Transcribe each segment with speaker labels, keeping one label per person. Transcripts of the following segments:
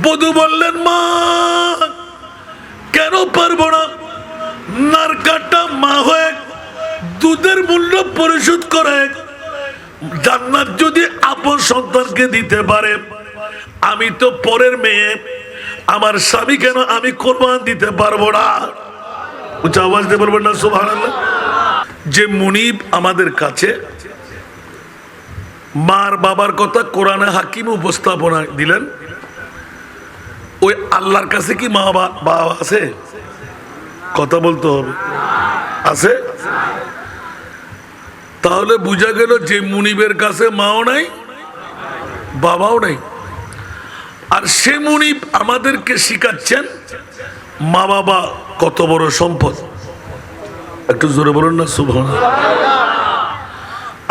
Speaker 1: বধূ বললেন, মা কেন পারবো না? নারকাটা মা হয়ে দুধের মূল্য পরিশোধ করে জান্নাত যদি আপন সন্তানকে দিতে পারে, আমি তো পরের মেয়ে, আমার স্বামী কেন আমি কোরবান দিতে পারবো না? উচ্চ আওয়াজ দিয়ে বলবেন না সুবহানাল্লাহ। যে মুনিব আমাদের কাছে মার বাবার কথা কোরআনে হাকিম উপস্থাপনা দিলেন, ওই আল্লাহর কাছে কি মা বাবা আছে? কথা বলতে হবে, আছে? তাহলে বুঝা গেল যে মুনিবের কাছে মাও নাই, বাবাও নাই। আর সে মুনিব আমাদেরকে শিখাচ্ছেন মা বাবা কত বড় সম্পদ। একটু জোরে বলুন না সুবহানাল্লাহ।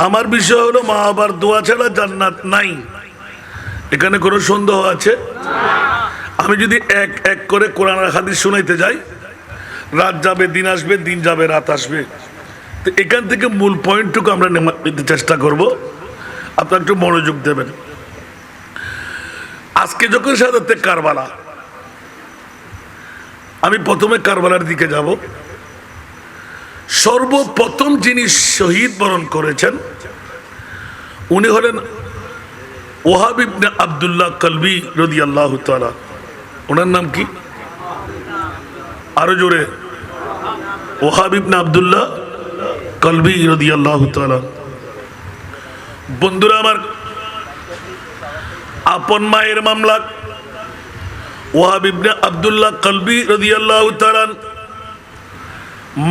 Speaker 1: আমার বিষয় হলো মা বাবার দোয়া ছাড়া জান্নাত নাই। এখানে কোনো সন্দেহ আছে? আমি যদি এক এক করে কোরআন আর হাদিস শোনাইতে যাই, রাত যাবে দিন আসবে, দিন যাবে রাত আসবে। তো এখান থেকে মূল পয়েন্টটুকু আমরা নিতে চেষ্টা করব, আপনারা একটু মনোযোগ দেবেন। আজকে যখন শাহাদাতে কারবালা, আমি প্রথমে কারবালার দিকে যাব। সর্বপ্রথম যিনি শহীদ বরণ করেছেন উনি হলেন ওয়াহাব ইবনে আব্দুল্লাহ কলবি রাদিয়াল্লাহু তাআলা। ওনার নাম কি? আরো জোরে। ওয়াহাব ইবনে আব্দুল্লাহ কলবি রাদিয়াল্লাহু তাআলা। বন্ধুরা আমার, আপন মায়ের মামলা ওয়াহাব ইবনে আব্দুল্লাহ কলবি রাদিয়াল্লাহু তাআলা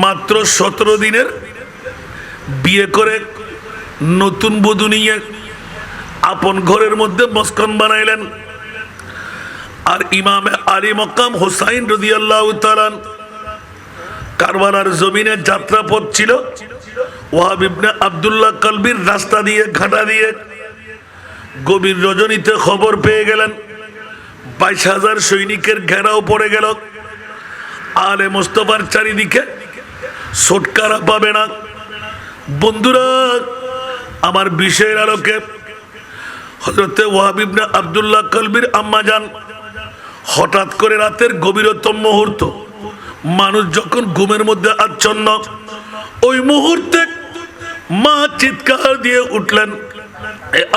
Speaker 1: মাত্র 17 দিনের বিয়ে করে নতুন বধূ নিয়ে আপন ঘরের মধ্যে মস্কন বানাইলেন। আর ইমামে আলী মকাম হুসাইন রাদিয়াল্লাহু তাআলা কারবালার জমিনে যাত্রা পথ ছিল। ওয়াহাব ইবনে আব্দুল্লাহ কলবির রাস্তা দিয়ে, ঘাটা দিয়ে গভীর রজনীতে খবর পেয়ে গেলেন 22,000 সৈনিকের ঘেরাও পড়ে গেল। আলে মুস্তাফার চারিদিকে ছটকারা পাবে না। বন্ধুরা আমার, বিষয়ের আলোকে হযরতে ওয়াহাব ইবনে আব্দুল্লাহ কলবির আম্মা যান হঠাৎ করে রাতের গভীরতম মুহূর্ত, মানুষ যখন ঘুমের মধ্যে আচ্ছন্ন, ওই মুহূর্তে মা চিৎকার দিয়ে উঠলেন,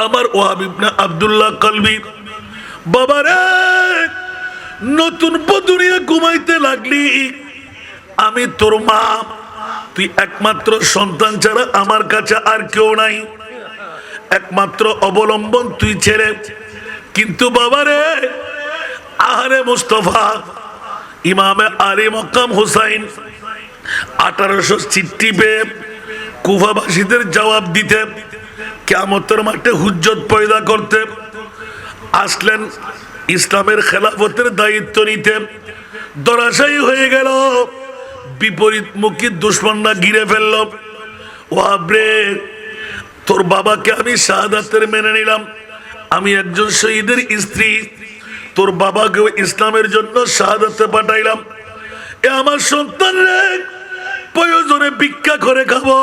Speaker 1: আমার ওয়াহাব ইবনে আব্দুল্লাহ কলবি, বাবারে নতুন বধূ নিয়ে ঘুমাইতে লাগলি, আমি তোর মা, তুই একমাত্র সন্তান ছাড়া আমার কাছে আর কেউ নাই, একমাত্র অবলম্বন তুই ছেড়ে। কিন্তু বাবারে, আহলে মুস্তফা ইমামে আলী মকাম হুসাইন 1800 চিঠি পেয়ে কুফাবাসীদের জবাব দিতে, কিয়ামতের মাঠে হুজ্জত পয়দা করতে আসলেন, ইসলামের খেলাফতের দায়িত্ব নিতে। ধরাশায়ী হয়ে গেল, বিপরীতমুখী দুশমনরা ঘিরে ফেলল। ওয়াহাব রে, তোর বাবাকে আমি শাহাদাতের মেনে নিলাম, আমি একজন শহীদের স্ত্রী, তোর বাবাকে ইসলামের জন্য শাহাদাতে পাঠাইলাম। এ আমার সন্তান রে, প্রয়োজনে ভিক্ষা করে খাবো,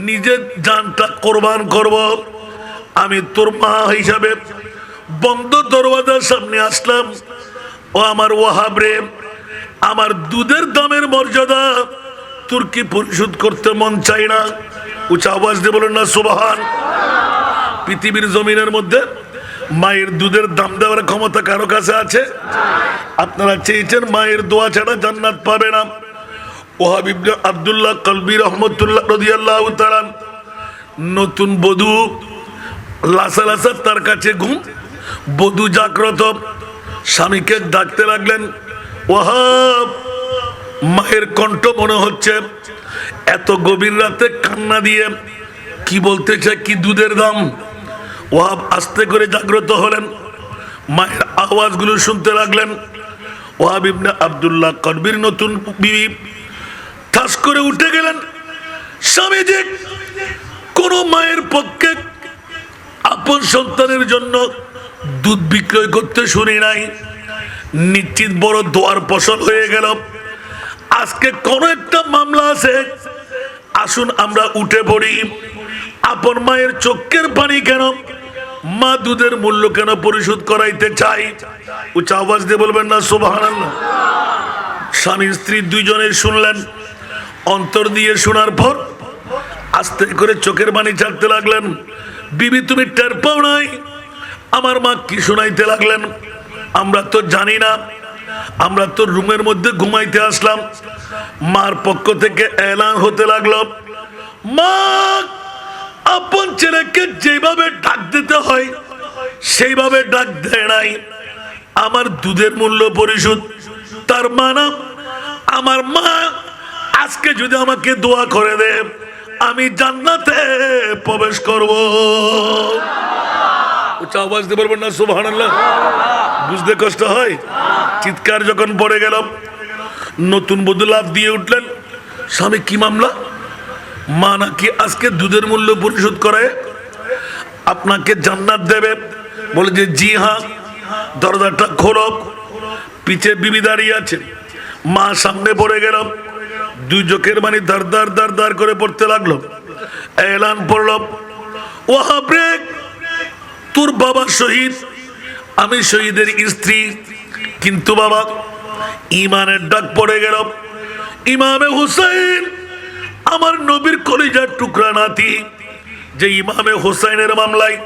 Speaker 1: নিজের জানটা কোরবান করব। আমি তোর মা হিসাবে বন্ধ দরওয়াজার সামনে আসলাম। ও আমার ওয়াহাব রে, আমার দুধের দামের মর্যাদা তোর কি পরিশোধ করতে মন চাই না? উচ্চ আওয়াজ দিয়ে বলুন না সুবহান। পৃথিবীর জমিনের মধ্যে মায়ের দুধের দাম দেওয়ার ক্ষমতা কারো কাছে আছে? আপনারা চেয়েছেন মায়ের দোয়া ছাড়া জান্নাত পাবে না। ওয়াহাব ইবনে আব্দুল্লাহ কলবি রাহমাতুল্লাহ রাদিয়াল্লাহু তাআলা নতুন বধূ, লাসা লাসা তার কাছে ঘুম, বধূ জাগ্রত, স্বামীকে ডাকতে লাগলেন, ওয়াহাব। মায়ের কণ্ঠ মনে হচ্ছে এত গভীর রাতে কান্না দিয়ে কি বলতে চায়, কি দুধের দাম। ওয়াহাব আস্তে করে জাগ্রত হলেন, মায়ের আওয়াজগুলো শুনতে লাগলেন। ওয়াহাব ইবনে আব্দুল্লাহ কলবির নতুন বিবি ঠাস করে উঠে গেলেন। স্বামীজি কোন মায়ের পক্ষে আপন সন্তানের জন্য দুধ বিক্রয় করতে শুনি নাই। নিশ্চিত বড় দোয়ার ফসল হয়ে গেল। আজকে কোন একটা মামলা আছে, আসুন আমরা উঠে পড়ি। আপন মায়ের চোখের পানি কেন মা দুধের মূল্য কেন পরিশোধ করাইতে চাই? উচ্চ আওয়াজ দিয়ে বলবেন না সুবহানাল্লাহ। স্বামী স্ত্রী দুইজনে শুনলেন। অন্তর দিয়ে শোনার পর আস্তে করে চোখের পানি ছাড়তে লাগলেন। বিবি তুমি টের পাও নাই? আমার মা কি শোনাইতে লাগলেন? আমরা তো জানি না, আমরা তো রুমের মধ্যে ঘুমাইতে আসলাম। মার পক্ষ থেকে এলান হতে লাগলো, মা আপন ছেলেকে যেভাবে ডাক দিতে হয় সেইভাবে ডাক দেয় নাই। আমার দুধের মূল্য পরিশোধ। তার মানে আমার মা আজকে যদি আমাকে দোয়া করে দে, আমি জান্নাতে প্রবেশ করব। উচ্চ আওয়াজ দিয়ে বলবেন না সুবহানাল্লাহ। বুঝতে কষ্ট হয়? চিৎকার যখন পড়ে গেল, নতুন বধূ লাফ দিয়ে উঠলেন, স্বামী কি মামলা? মা নাকি আজকে দুধের মূল্য পরিশোধ করে আপনাকে জান্নাত দেবে। বলে যে জি হ্যাঁ। দরজাটা খোলো। পিছে বিবি দাঁড়িয়ে আছে, মা সামনে পড়ে গেল। দুই চোখের পানি দার দার দার দার করে পড়তে লাগলো। এলান পড়ল, ওয়াহাবে তোর বাবা শহীদ, আমি শহীদের স্ত্রী। কিন্তু বাবা, ইমানের ডাক পড়ে গেল। ইমামে হুসাইন আমার নবীর কলিজার টুকরা নাতি। যে ইমামে হুসাইনের মামলায়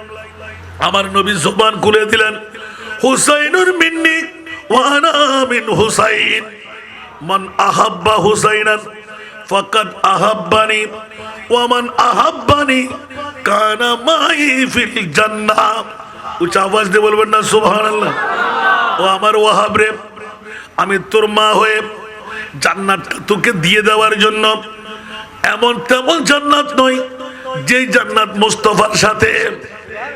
Speaker 1: আমার নবী জবান খুলে দিলেন, হুসাইনুর মিন্নি ওয়া আনা মিন হুসাইন, মান আহাব্বা হুসাইনান ফাকাদ আহাব্বানি ওয়া মান আহাব্বানি কানা মাই ফিল জান্নাহ। উচ্চ আওয়াজ দিয়ে বলবেন না সুবহানাল্লাহ। ও আমার ওয়াহাব রে, আমি তোর মা হয়ে জান্নাতটা তোকে দিয়ে দেওয়ার জন্য, এমন তেমন জান্নাত নয় যেই জান্নাত মুস্তাফার সাথে।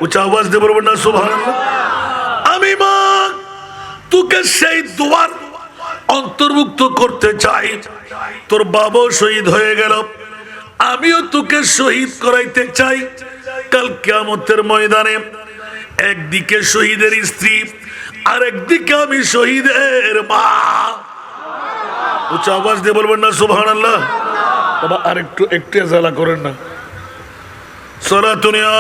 Speaker 1: উচ্চ আওয়াজ দিয়ে বলবেন না সুবহানাল্লাহ। আমি মা তোকে সেই দোয়ার অন্তর্ভুক্ত করতে চাই। তোর বাবা শহীদ হয়ে গেল, আমিও তোকে শহীদ করাইতে চাই কাল কিয়ামতের ময়দানে। একদিকে শহীদের স্ত্রী, আর একদিকে আমি শহীদের মা। উচ্চ আওয়াজ দিয়ে বলবেন না সুবহানাল্লাহ। বাবা আর একটু এজালা করেন না। সালাতুনিয়া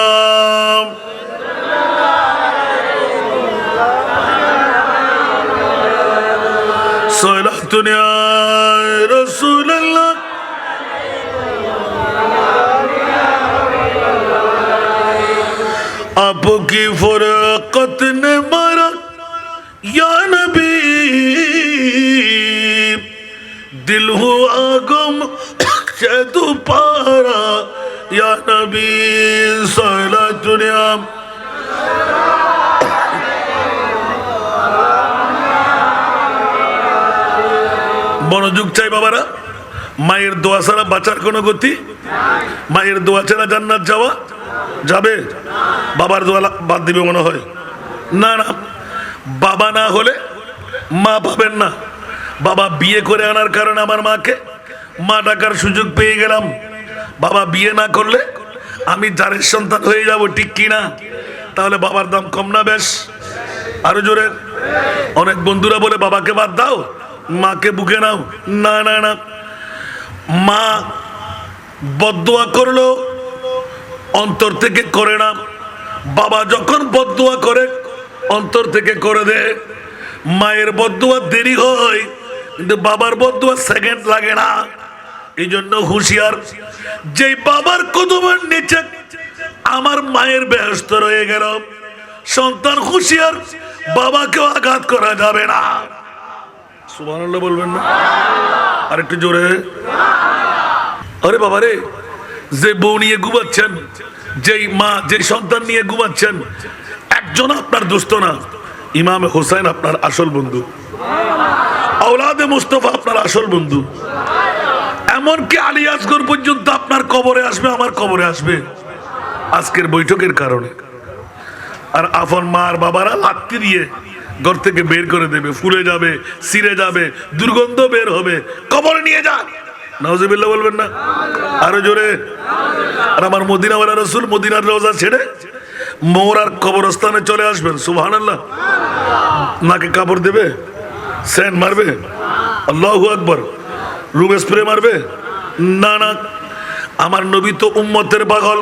Speaker 1: সালাতুনিয়া রাসূলুল্লাহ। आपकी फरकत ने मारा या नबी, दिल हुआ गम से दोबारा या नबी सलातुनिया। মনোযোগ চাই বাবারা। মায়ের দোয়া ছাড়া বাঁচার কোনো গতি? মায়ের দোয়া ছাড়া জান্নাত যাওয়া যাবে? বাবার দোয়া বাদ দিবে মনে হয়? না না, বাবা না হলে মা পাবেন না। বাবা বিয়ে করে আনার কারণে আমার মাকে মা ডাকার সুযোগ পেয়ে গেলাম। বাবা বিয়ে না করলে আমি জারের সন্তান হয়ে যাব, ঠিক কিনা? তাহলে বাবার দাম কম না? বেশ, আরো জোরে। অনেক বন্ধুরা বলে বাবাকে বাদ দাও, মাকে বুকে নাও। না না না, মা বদদোয়া করলো অন্তর থেকে করে না। বাবা যখন বদদোয়া করে অন্তর থেকে করে দেয়। মায়ের বদদোয়া দেরি হয়, কিন্তু বাবার বদদোয়া সেকেন্ড লাগে না। এই জন্য হুঁশিয়ার, যে বাবার কদমের নিচে আমার মায়ের বেহেশত রয়ে গেল, সন্তান হুঁশিয়ার, বাবাকেও আঘাত করা যাবে না। সুবহানাল্লাহ বলবেন না? আর একটু জোরে। আরে বাবা রে, যে বউ নিয়ে ঘুমাচ্ছেন, যেই মা যে সন্তান নিয়ে ঘুমাচ্ছেন, একজন আপনার দোস্ত না। ইমাম হোসেন আপনার আসল বন্ধু, আওলাদে মুস্তাফা আপনার আসল বন্ধু। এমনকি আলী আসগর পর্যন্ত আপনার কবরে আসবে, আমার কবরে আসবে আজকের বৈঠকের কারণে। আর আপন মা আর বাবারা লাত্তি দিয়ে ঘর থেকে বের করে দেবে, ফুলে যাবে, ছিঁড়ে যাবে, দুর্গন্ধ বের হবে, কবরে নিয়ে যা। নাউজুবিল্লাহ বলবেন না? আরো জোরে। আর আমার মদিনাওয়ালা রাসূল মদিনার রওজা ছেড়ে মোরার কবরস্থানে চলে আসবেন। সুবহানাল্লাহ। নাকে কাপড় দেবে, সেন্ট মারবে, আল্লাহু আকবার, রুম স্প্রে মারবে? না না, আমার নবী তো উম্মতের পাগল।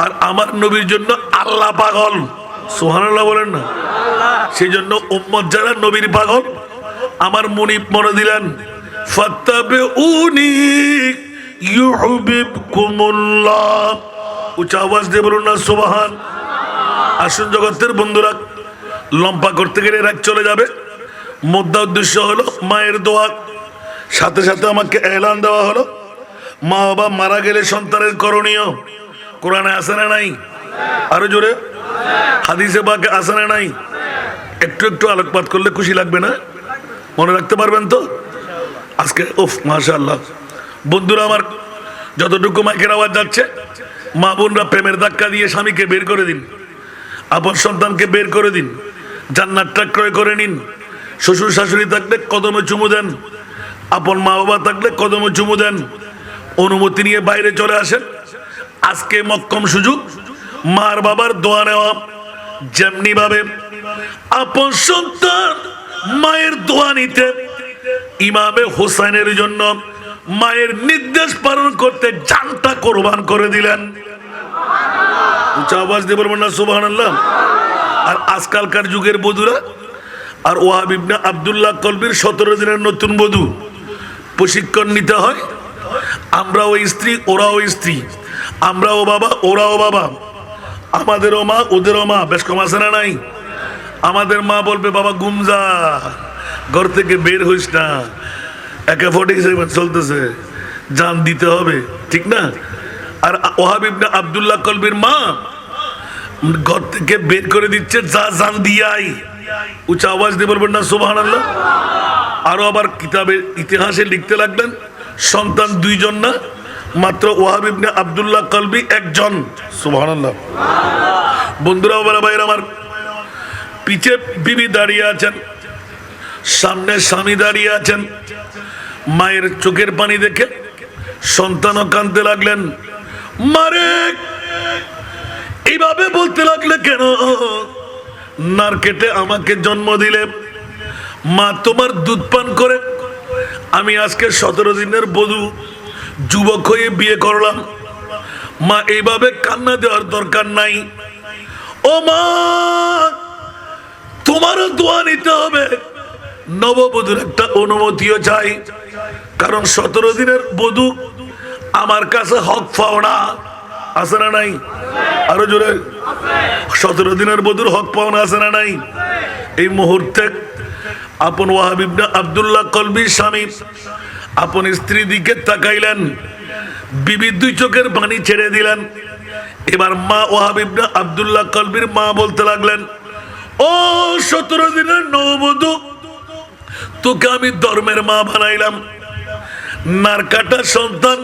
Speaker 1: আর আমার নবীর জন্য আল্লাহ পাগল, সুবহানাল্লাহ বলেন না। সেই জন্য উম্মত যারা নবীর পাগল, আমার মুনিব মনে দিলেন ফাত্তাবিউনি ইউহিব্বুকুমুল্লাহ। উচ্চ আওয়াজ দিয়ে বলুন না সুবহান। আসুন জগতের বন্ধুরা, লম্বা করতে গেলে রাত চলে যাবে। মুদ্রা উদ্দেশ্য হলো মায়ের দোয়া। সাথে সাথে আমাকে এলান দেওয়া হলো মা বাবা মারা গেলে সন্তানের করণীয়। কোরআনে আছে না নাই? আরো জোরে। হাদিসে পাকে আছে না নাই? একটু একটু আলোকপাত করলে খুশি লাগবে না? মনে রাখতে পারবেন তো আজকে? উফ মাশাআল্লাহ। বন্ধুরা আমার, যতটুকু মাইকের আওয়াজ যাচ্ছে, মা বোনরা প্রেমের ধাক্কা দিয়ে স্বামীকে বের করে দিন, আপন সন্তানকে বের করে দিন, জান্নাতটা ক্রয় করে নিন। শ্বশুর শাশুড়ি থাকলে কদমে চুমু দেন, আপন মা বাবা থাকলে কদমে চুমু দেন। অনুমতি নিয়ে বাইরে চলে আসেন। আজকে মক্কম সুযোগ মার বাবার দোয়া নেওয়া। যেমনি ভাবে আপন সন্তান মায়ের দোয়া নিতে ইমামে হোসেনের জন্য মায়ের নির্দেশ পালন করতে জানটা কোরবান করে দিলেন। উচ্চ আওয়াজ দিয়ে বলবেন না সুবহানাল্লাহ। আর আজকালকার যুগের বধূরা আর ওয়াহাব ইবনে আব্দুল্লাহ কলবির 17 দিনের নতুন বধূ প্রশিক্ষণ নিতে হয়। আমরাও স্ত্রী, ওরাও স্ত্রী, আমরাও বাবা, ওরাও বাবা, আমাদেরও মা, ওদেরও মা। বেশ কম আছে না নাই? আমাদের মা বলবে বাবা গুমজা, ঘর থেকে বের হইস না, AK-47 চলতেছে, জান দিতে হবে, ঠিক না? আর ওয়াহাব ইবনে আব্দুল্লাহ কলবির মা ঘর থেকে বের করে দিচ্ছে, যা জান দিয়াই। উচ্চ আওয়াজ দিয়ে বলবেন না সুবহানাল্লাহ। আরো আবার কিতাবের ইতিহাসে লিখতে লাগলেন সন্তান 2 জন না, মাত্র ওয়াহাব ইবনে আব্দুল্লাহ কলবি 1 জন। সুবহানাল্লাহ। বন্ধুরা বাবা ভাইরা আমার, পিছে বিবি দাঁড়িয়ে আছেন, সামনে স্বামী দাঁড়িয়ে আছেন। মায়ের চোখের পানি দেখে সন্তানও কাঁদতে লাগলেন, মারে এইভাবে বলতে লাগলে কেন? নার কেটে আমাকে জন্ম দিলে, মা তোমার দুধ পান করে আমি আজকে 17 দিনের বধূ, যুবক হয়ে বিয়ে করলাম। মা এইভাবে কান্না দেওয়ার দরকার নাই। ও মা, তোমারও দোয়া নিতে হবে। নববধূর একটা অনুমতিও চাই, কারণ 17 দিনের বধূ আমার কাছে হক পাওনা আছে না নাই? আরো জোরে। 17 দিনের বধূর হক পাওনা আছে না নাই? এই মুহূর্তে আপন ওয়াহাব ইবনে আব্দুল্লাহ কলবির স্বামী আপন স্ত্রী দিকে তাকাইলেন, বিবি 2 চোখের পানি ছেড়ে দিলেন। এবার মা ওয়াহাব ইবনে আব্দুল্লাহ কলবির মা বলতে লাগলেন, ও 17 দিনের নববধূ, তোকে আমি ধর্মের মা বানাইলাম। নার কাটা সন্তান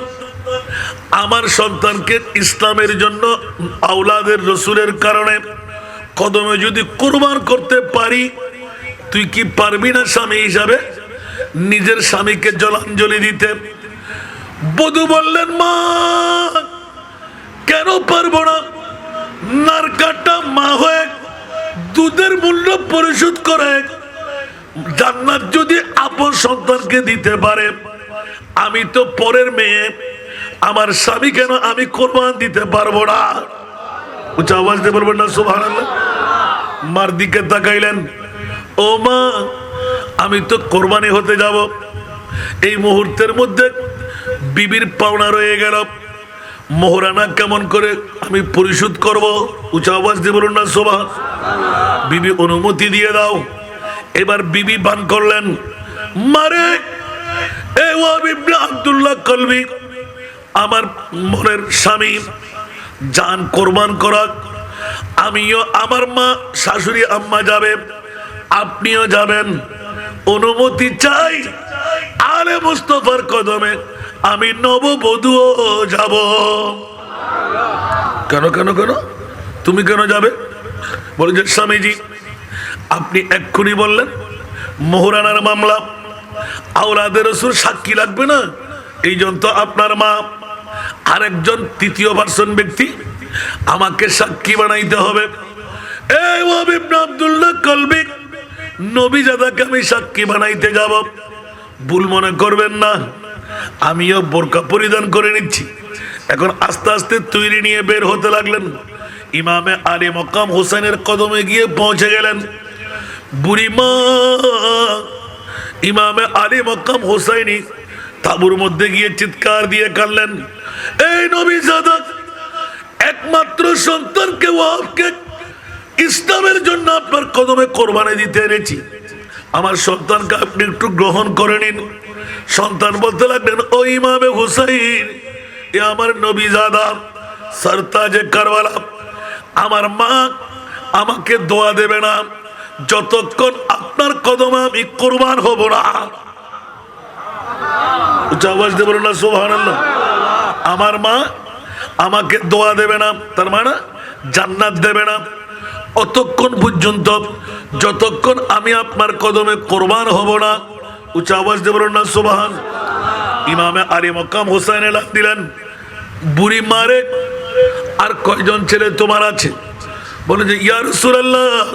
Speaker 1: আমার সন্তানকে ইসলামের জন্য আওলাদের রসুলের কারণে কদমে যদি কুরবান করতে পারি, তুই কি পারবি না স্বামী হিসাবে নিজের স্বামীকে জলাঞ্জলি দিতে? বধূ বললেন, মা কেন পারবো না? নার কাটা মা হয়ে দুধের মূল্য পরিশোধ করে জান্নাত যদি আপন সন্তানকে দিতে পারে, আমি তো পরের মেয়ে, আমার স্বামী কেন আমি কোরবান দিতে পারবো না? উচ্চ আওয়াজ দিয়ে বলবেন না সুবহানাল্লাহ। মার দিকে তাকাইলেন, ও মা, আমি তো কোরবানি হতে যাব। এই মুহূর্তের মধ্যে বিবির পাওনা রয়ে গেল, মোহরানা কেমন করে আমি পরিশোধ করব? উচ্চ আওয়াজ দিয়ে বলুন না সুবহান। বিবি অনুমতি দিয়ে দাও। এবার বিবি বান করলেন, মারে এ ওয়াহাব ইবনে আব্দুল্লাহ কলবি, আমার মনের স্বামী জান কোরবান করাক, আমিও, আমার মা শাশুড়ি আম্মা যাবে, আপনিও যাবেন, অনুমতি চাই। আলে মুস্তফার কদমে আমি নববধূও যাব। কেন কেন কেন তুমি কেন যাবে? বলে যে স্বামীজি, আপনি এক্ষুনি বললেন মোহরানার মামলা, আওলাদের রসুল সাক্ষী লাগবে না, এই জন্য তো আপনার মা আরেকজন তৃতীয় পার্সন ব্যক্তি আমাকে সাক্ষী বানাইতে হবে। এই ওয়াহাব ইবনে আব্দুল্লাহ কলবি, নবীজাদাকে আমি সাক্ষী বানাইতে যাব। ভুল মনে করবেন না, আমিও বোরকা পরিধান করে নিচ্ছি, এখন আস্তে আস্তে তৈরি নিয়ে বের হতে লাগলেন। ইমামে আলী মকাম হোসেনের কদমে গিয়ে পৌঁছে গেলেন। বুড়িমা ইমামে আলী মকাম হোসাইনি তাঁবুর মধ্যে গিয়ে চিৎকার দিয়ে কাঁদলেন, এই নবীজাদা, একমাত্র সন্তানকে ওয়াহবকে ইসলামের জন্য আপনার কদমে কোরবানি দিতে এনেছি, আমার সন্তানকে আপনি একটু গ্রহণ করে নিন। সন্তান বলতে লাগলেন, ও ইমামে হুসাইন, এ আমার নবীজাদা সরতাজে কারবালা, আমার মা আমাকে দোয়া দেবে না যতক্ষণ আপনার কদমে আমি কোরবান হব না। উচ্চ আওয়াজ দিয়ে বলুন না সুবহানাল্লাহ। আমার মা আমাকে দোয়া দেবে না, তার মানে জান্নাত দেবে না অতক্ষণ পর্যন্ত যতক্ষণ আমি আপনার কদমে কোরবান হব না। উচ্চ আওয়াজ দিয়ে বলুন না সুবহান। ইমামে আলী মকাম হোসেন এলান দিলেন, বুড়ি মারে, আর কয়জন ছেলে তোমার আছে? বলে যে ইয়া রাসূলুল্লাহ,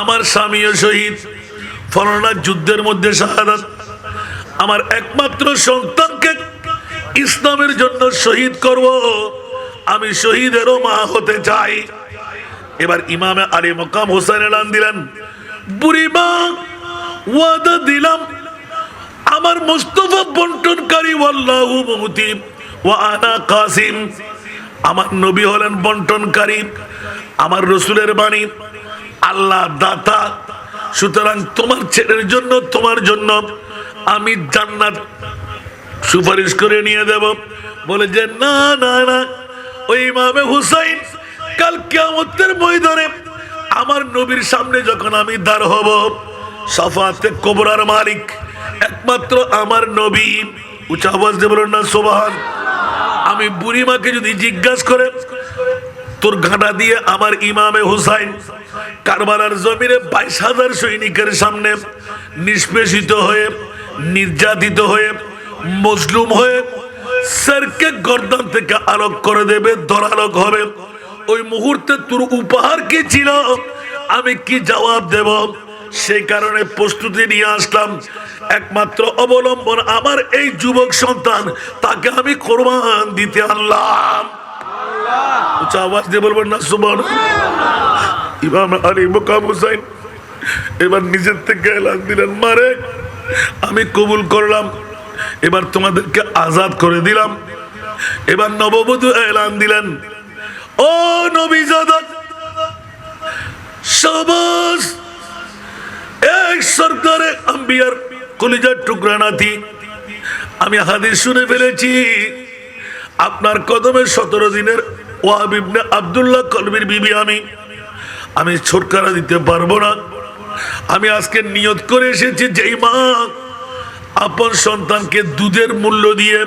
Speaker 1: আমার স্বামীও শহীদ, ফলানা যুদ্ধের মধ্যে শাহাদাত, আমার একমাত্র সন্তানকে ইসলামের জন্য শহীদ করব, আমি শহীদেরও মা হতে চাই। এবার ইমামে আলী মকাম হোসেন এলান দিলেন, বুড়ি মা, ওয়াদা দিলাম আমার মুস্তাফা বন্টনকারী, ওয়াল্লাহু মুতি ওয়া আনা কাসিম, আমার নবী হলেন বন্টনকারী, আমার রসুলের বাণী, আল্লাহ দাতা, সুতরাং তোমার ছেলের জন্য, তোমার জন্য আমি জান্নাত সুপারিশ করে নিয়ে দেব। বলে যে না না না, ওই ইমামে হুসাইন কাল কিয়ামতের ময়দানে আমার নবীর সামনে যখন আমি দাঁড় হব, শাফাআতে কুবরার মালিক একমাত্র আমার নবী। উচ্চ আওয়াজ দিয়ে বলুন না সুবহান। আমি বুড়িমাকে যদি জিজ্ঞাসা করে, তোর ঘাটা দিয়ে আমার ইমামে হুসাইন কারবালার জমিনে 22,000 সৈনিকের সামনে নিষ্পেষিত হয়ে, নির্যাতিত হয়ে, মজলুম হয়ে স্যারকে গর্দান থেকে আলোক করে দেবে, দরালোক হবে, ওই মুহূর্তে তোর উপহার কি ছিল, আমি কি জবাব দেব? সেই কারণে প্রস্তুতি নিয়ে আসলাম, একমাত্র অবলম্বন আমার এই যুবক সন্তান, তাকে আমি কোরবান দিতে আনলাম। উচ্চ আওয়াজ দিয়ে বলবেন না সুবহানাল্লাহ। ইমাম আলী মকাম হুসাইন এবার নিজের থেকে এলান দিলেন, মারে আমি কবুল করলাম, এবার তোমাদেরকে আজাদ করে দিলাম। এবার নববধূ এলান দিলেন, ও নবীজাদা, সবাস এক সরকারে আম্বিয়ার কলিজার টুকরা নাতি, আমি হাদিস শুনে ফেলেছি, আপনার কদমে 17 দিনের ওয়াহাব ইবনে আব্দুল্লাহ কলবির বিবি আমি ছুটকারা দিতে পারবো না। আমি আজকে নিয়ত করে এসেছি, যেই মা আপন সন্তানকে দুধের মূল্য দিয়ে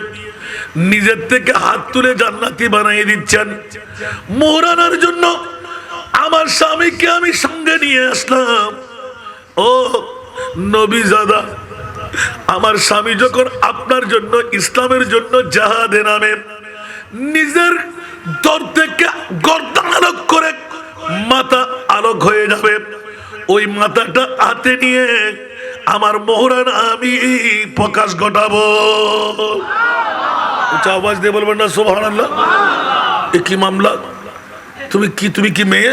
Speaker 1: নিজের থেকে হাত তুলে জান্নাতি বানিয়ে দিচ্ছেন, মোহরানার জন্য আমার স্বামীকে আমি সঙ্গে নিয়ে আসলাম। ও নবীজাদা, আমার স্বামী যখন আপনার জন্য, ইসলামের জন্য জাহাদে নামে, নিজের দর থেকে গর্দান আলোক করে মাথা আলোক হয়ে যাবে, ওই মাথাটা হাতে নিয়ে আমার মোহরানা আমি প্রকাশ ঘটাবো। আওয়াজ দিয়ে বলবেন না সুবহানাল্লাহ। এ কি মামলা? তুমি কি মেয়ে?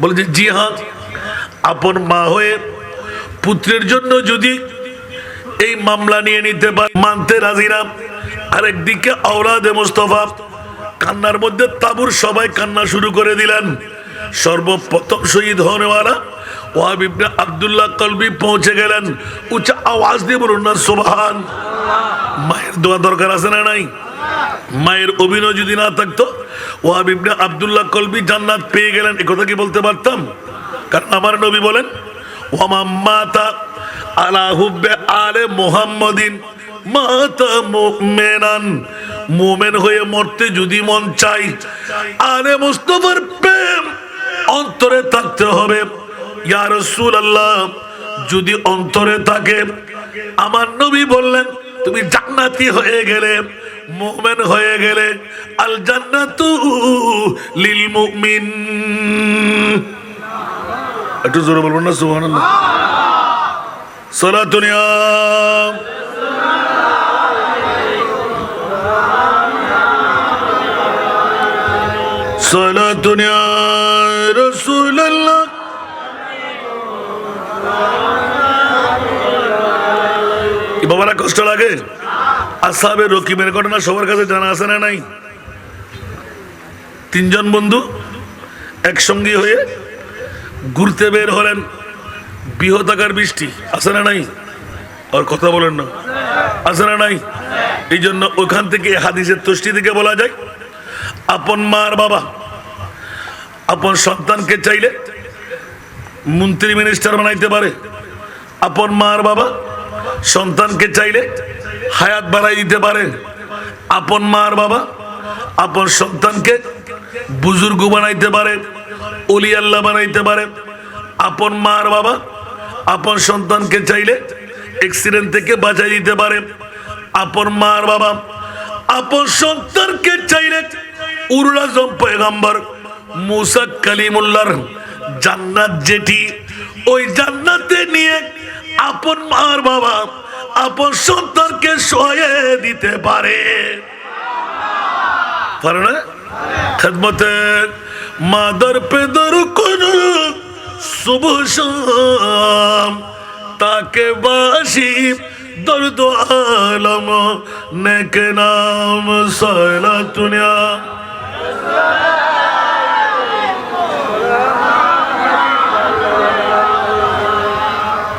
Speaker 1: বলে যে জি হ্যাঁ, আপন মা হয়ে পুত্রের জন্য যদি এই মামলা নিয়ে নিতে পারে, মানতে রাজি না। আরেকদিকে আওলাদে মুস্তাফা কান্নার মধ্যে তাবুর সবাই কান্না শুরু করে দিলেন। সর্বপ্রথম শহীদ হওয়ালা ওয়াহাব ইবনে আব্দুল্লাহ কলবি পৌঁছে গেলেন। উচ্চ আওয়াজ দিয়ে বলুন না সুবহান। মায়ের দোয়া দরকার আছে না নাই? মায়ের অভিনয় যদি না থাকতো, ওয়াহাব ইবনে আব্দুল্লাহ কলবি জান্নাত পেয়ে গেলেন, এ কথা কি বলতে পারতাম? কারণ আমার নবী বলেন, ওয়া মাতা আলা হুব্বে আলে মুহাম্মাদিন মাতা মুমিনান, মুমিন হয়ে মরতে যদি মন চাই, আলে মুস্তাফার প্রেম অন্তরে থাকতে হবে। ইয়া রাসূলুল্লাহ, যদি অন্তরে থাকে, আমার নবী বললেন, তুমি জান্নাতি হয়ে গেলে, মুমিন হয়ে গেলে, আল জান্নাতু লিল মুমিন। একটু জোরে বলবেন না সুবহানাল্লাহ। সালাতুন ইয়া সালাতুন ইয়া রাসূলুল্লাহ। বাবারা কষ্ট লাগে? আসহাবে রকিমের ঘটনা সবার কাছে জানা আছে না নাই? তিনজন বন্ধু একসঙ্গে হয়ে ঘুরতে বের হলেন, বৃহদাকার বৃষ্টি, আছে না নাই? আর কথা বলেন না, আছে না নাই? এই জন্য ওখান থেকে হাদিসের তশরিহ থেকে বলা যায়, আপন মার বাবা আপন সন্তানকে চাইলে মন্ত্রী মিনিস্টার বানাইতে পারে। আপন মার বাবা সন্তানকে চাইলে হায়াত বাড়াই দিতে পারে। আপন মার বাবা আপন সন্তানকে বুজুর্গ বানাইতে পারে, ওলি আল্লাহ বানাইতে পারে। আপন মার বাবা আপন সন্তানকে চাইলে অ্যাক্সিডেন্ট থেকে বাঁচাই দিতে পারে। আপন মার বাবা আপন সন্তানকে চাইলে উরুল আজম পয়গম্বর মুসা কালিমুল্লাহর জান্নাত যেটি, ওই জান্নাতে নিয়ে আপন মার বাবা আপন সন্তানকে সয়ে দিতে পারে। পারে না? খেদমতে মাদার পেদার কোন সুবহ শাম তাকে বাসি দর্দ আলম নেক নাম সালাতুন ইয়া